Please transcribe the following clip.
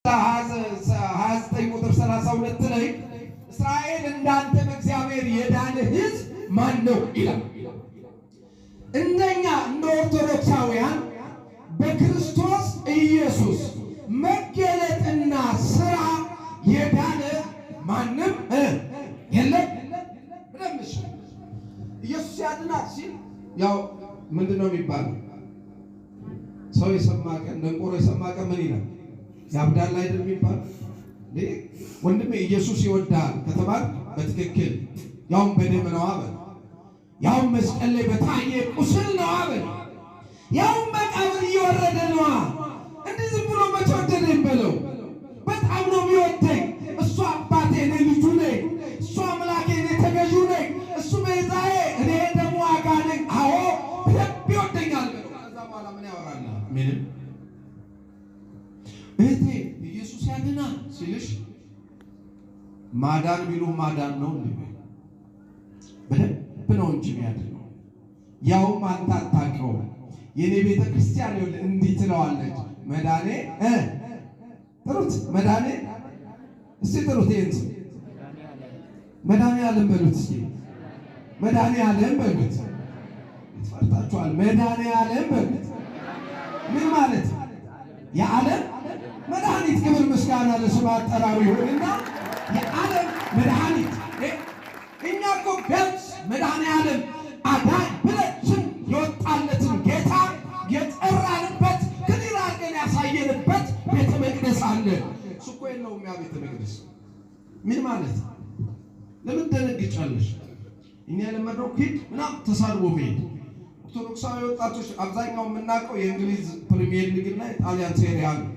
29 ቁጥር 32 ላይ እስራኤል እንዳንተ በእግዚአብሔር የዳነ ሕዝብ ማን ነው ይላል። እንደኛ እንደ ኦርቶዶክሳውያን በክርስቶስ ኢየሱስ መገለጥና ሥራ የዳነ ማንም የለም። ብለምሽ ኢየሱስ ያድናል ሲል ያው ምንድነው የሚባለው? ሰው የሰማ ቀን ደንቆሮ የሰማ ቀን ምን ይላል? ያብዳል አይደል የሚባለው? ወንድሜ ኢየሱስ ይወዳል ከተባል በትክክል ያውም በደም ነው አበል፣ ያውም መስቀል ላይ በታየ ቁስል ነው አበል፣ ያውም መቃብር እየወረደ ነው። እንዲህ ዝም ብሎ መተወደደኝ በለው። በጣም ነው የሚወደኝ እሱ አባቴ ነኝ፣ ልጁ ነኝ፣ እሱ አምላኬ ነኝ፣ ተገዢ ነኝ፣ እሱ ቤዛዬ፣ እኔ ደግሞ ዋጋ ነኝ። አዎ በደንብ ይወደኛል በለው። ከዛ በኋላ ምን ያወራል? ምንም። እህቴ ኢየሱስ ያድናል ሲልሽ ማዳን ቢሉ ማዳን ነው እንዴ? በደንብ ነው እንጂ የሚያድነው። ያውም አንተ አታውቀውም። የኔ ቤተ ክርስቲያን ይኸውልህ እንዲህ ትለዋለች፣ መዳኔ ጥሩት፣ መዳኔ እስቲ ጥሩት፣ ይሄን መዳኔ ዓለም በሉት፣ እስቲ መዳኔ ዓለም በሉት። ትፈርታችኋል። መዳኔ ዓለም በሉት ምን ማለት? የዓለም መድኃኒት። ክብር ምስጋና ለስሙ አጠራሩ ይሁንና የዓለም መድኃኒት። እኛ እኮ ቢያንስ መድኃኔ ዓለም አዳኝ ብለን ስም የወጣለትን ጌታ የጠራንበት ክሊር አድርገን ያሳየንበት ቤተ መቅደስ አለ። እሱ እኮ የለውም ያ ቤተ መቅደስ። ምን ማለት? ለምን ደነግጫለሽ? እኛ የለመድነው ሂድ ምናምን ተሳድቦ መሄድ። ኦርቶዶክሳዊ ወጣቶች አብዛኛው የምናውቀው የእንግሊዝ ፕሪሚየር ሊግ እና የጣሊያን ሴሪያ ነው።